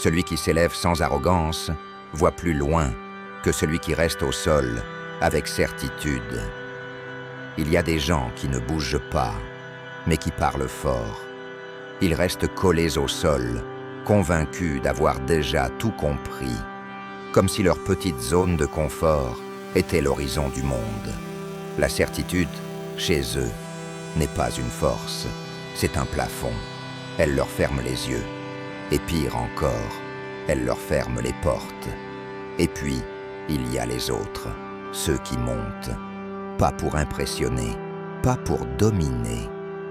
Celui qui s'élève sans arrogance voit plus loin que celui qui reste au sol avec certitude. Il y a des gens qui ne bougent pas, mais qui parlent fort. Ils restent collés au sol, convaincus d'avoir déjà tout compris, comme si leur petite zone de confort était l'horizon du monde. La certitude, chez eux, n'est pas une force, c'est un plafond. Elle leur ferme les yeux. Et pire encore, elle leur ferme les portes. Et puis, il y a les autres, ceux qui montent. Pas pour impressionner, pas pour dominer,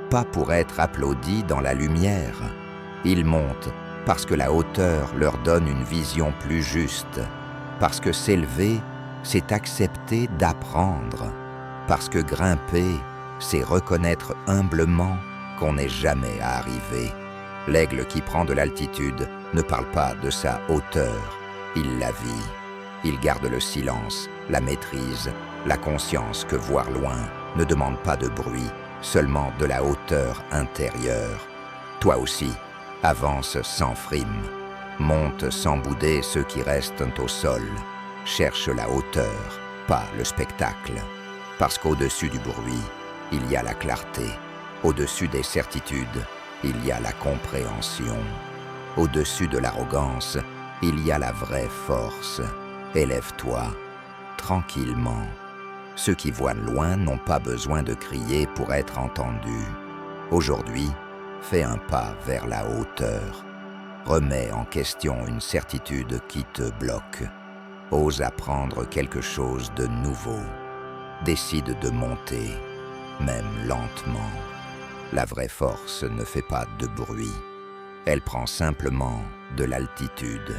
pas pour être applaudis dans la lumière. Ils montent parce que la hauteur leur donne une vision plus juste, parce que s'élever, c'est accepter d'apprendre, parce que grimper, c'est reconnaître humblement qu'on n'est jamais arrivé. L'aigle qui prend de l'altitude ne parle pas de sa hauteur, il la vit. Il garde le silence, la maîtrise, la conscience que voir loin ne demande pas de bruit, seulement de la hauteur intérieure. Toi aussi, avance sans frime, monte sans bouder ceux qui restent au sol. Cherche la hauteur, pas le spectacle. Parce qu'au-dessus du bruit, il y a la clarté. Au-dessus des certitudes, il y a la compréhension. Au-dessus de l'arrogance, il y a la vraie force. Élève-toi, tranquillement. Ceux qui voient loin n'ont pas besoin de crier pour être entendus. Aujourd'hui, fais un pas vers la hauteur. Remets en question une certitude qui te bloque. Ose apprendre quelque chose de nouveau. Décide de monter, même lentement. La vraie force ne fait pas de bruit. Elle prend simplement de l'altitude.